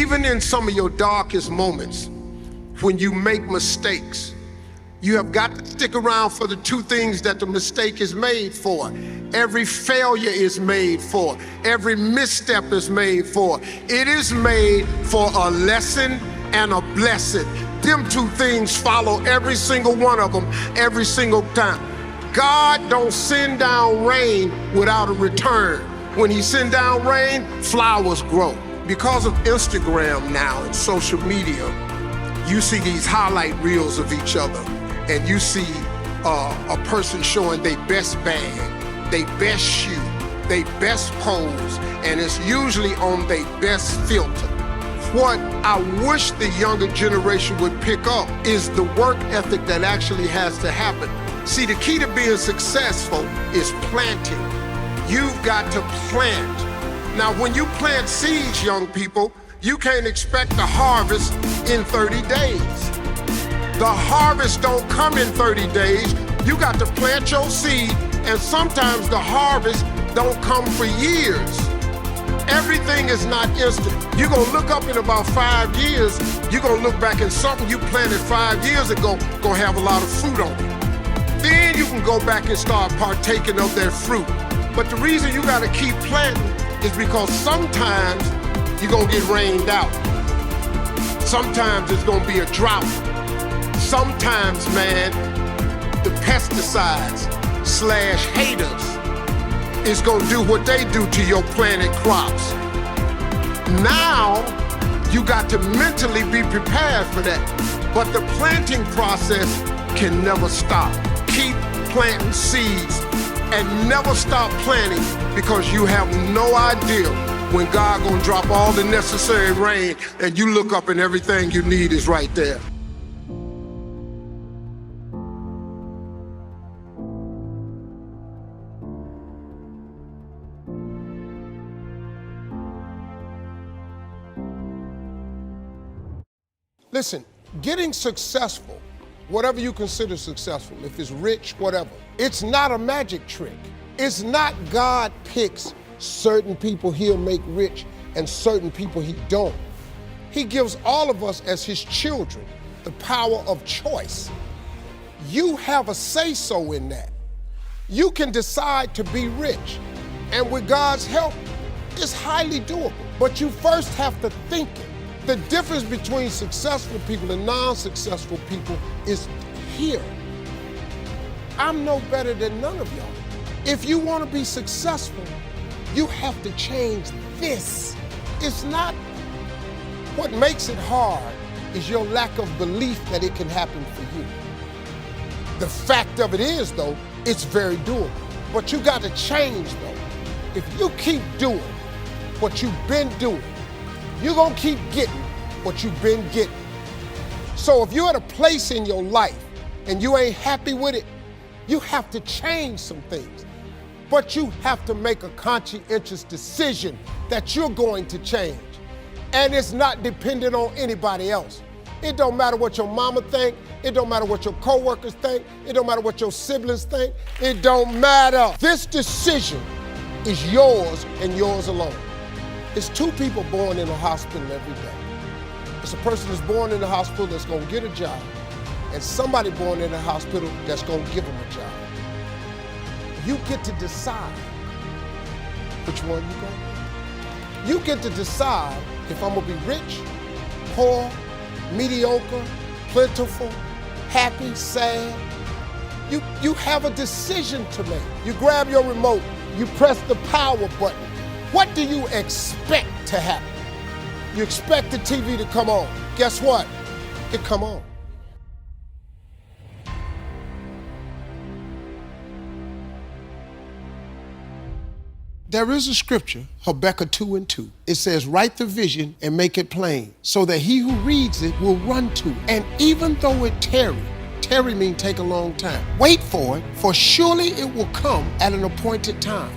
Even in some of your darkest moments, when you make mistakes, you have got to stick around for the two things that the mistake is made for. Every failure is made for. Every misstep is made for. It is made for a lesson and a blessing. Them two things follow every single one of them every single time. God don't send down rain without a return. When he send down rain, flowers grow. Because of Instagram now and social media, you see these highlight reels of each other, and you see a person showing their best bag, their best shoe, their best pose, and it's usually on their best filter. What I wish the younger generation would pick up is the work ethic that actually has to happen. See, the key to being successful is planting. You've got to plant. Now, when you plant seeds, young people, you can't expect a harvest in 30 days. The harvest don't come in 30 days. You got to plant your seed, and sometimes the harvest don't come for years. Everything is not instant. You're gonna look up in about 5 years, you're gonna look back at something you planted 5 years ago, gonna have a lot of fruit on it. Then you can go back and start partaking of that fruit. But the reason you gotta keep planting is because sometimes you're gonna get rained out. Sometimes it's gonna be a drought. Sometimes, man, the pesticides / haters is gonna do what they do to your planted crops. Now, you got to mentally be prepared for that. But the planting process can never stop. Keep planting seeds and never stop planting, because you have no idea when God gonna drop all the necessary rain and you look up and everything you need is right there. Listen, getting successful, whatever you consider successful, if it's rich, whatever, it's not a magic trick. It's not God picks certain people he'll make rich and certain people he don't. He gives all of us as his children the power of choice. You have a say-so in that. You can decide to be rich, and with God's help, it's highly doable. But you first have to think it. The difference between successful people and non-successful people is here. I'm no better than none of y'all. If you want to be successful, you have to change this. It's not what makes it hard is your lack of belief that it can happen for you. The fact of it is, though, it's very doable. But you got to change, though. If you keep doing what you've been doing, you're gonna keep getting what you've been getting. So if you're at a place in your life and you ain't happy with it, you have to change some things. But you have to make a conscientious decision that you're going to change. And it's not dependent on anybody else. It don't matter what your mama think, it don't matter what your coworkers think, it don't matter what your siblings think, it don't matter. This decision is yours and yours alone. It's two people born in a hospital every day. It's a person that's born in the hospital that's gonna get a job, and somebody born in the hospital that's gonna give them a job. You get to decide which one you go. You get to decide if I'm gonna be rich, poor, mediocre, plentiful, happy, sad. You have a decision to make. You grab your remote, you press the power button. What do you expect to happen? You expect the TV to come on. Guess what? It come on. There is a scripture, Habakkuk 2:2. It says, write the vision and make it plain, so that he who reads it will run to it. And even though it tarry means take a long time, wait for it, for surely it will come at an appointed time.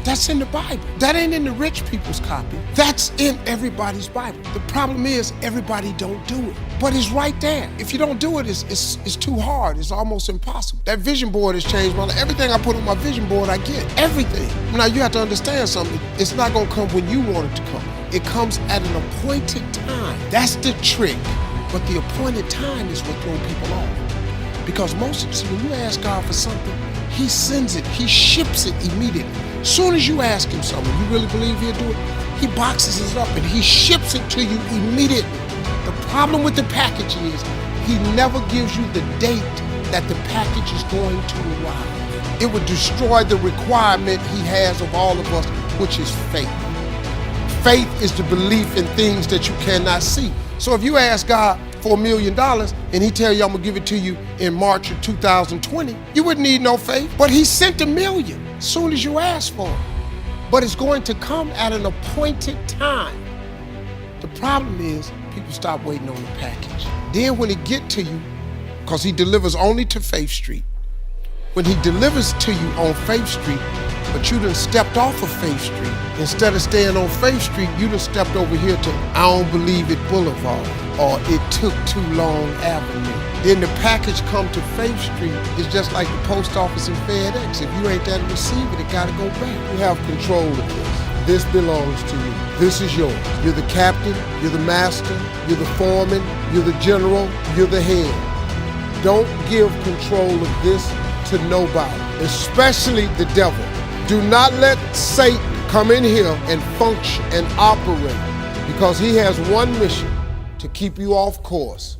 That's in the Bible. That ain't in the rich people's copy. That's in everybody's Bible. The problem is everybody don't do it, but it's right there. If you don't do it, it's too hard. It's almost impossible. That vision board has changed my life. Everything I put on my vision board, I get. Everything. Now you have to understand something. It's not gonna come when you want it to come. It comes at an appointed time. That's the trick. But the appointed time is what throws people off. Because most of us, when you ask God for something, He sends it, He ships it immediately. As soon as you ask Him something, you really believe He'll do it, He boxes it up and He ships it to you immediately. The problem with the package is He never gives you the date that the package is going to arrive. It would destroy the requirement He has of all of us, which is faith. Faith is the belief in things that you cannot see. So if you ask God for $1 million and He tell you, I'm gonna give it to you in March of 2020, you wouldn't need no faith. But He sent $1 million as soon as you ask for it. But it's going to come at an appointed time. The problem is people stop waiting on the package. Then when it get to you, because He delivers only to Faith Street, when He delivers to you on Faith Street, but you done stepped off of Faith Street. Instead of staying on Faith Street, you done stepped over here to I Don't Believe It Boulevard, or It Took Too Long Avenue. Then the package come to Faith Street. It's just like the post office and FedEx. If you ain't there to receive it, it gotta go back. You have control of this. This belongs to you. This is yours. You're the captain, you're the master, you're the foreman, you're the general, you're the head. Don't give control of this to nobody, especially the devil. Do not let Satan come in here and function and operate, because he has one mission: to keep you off course.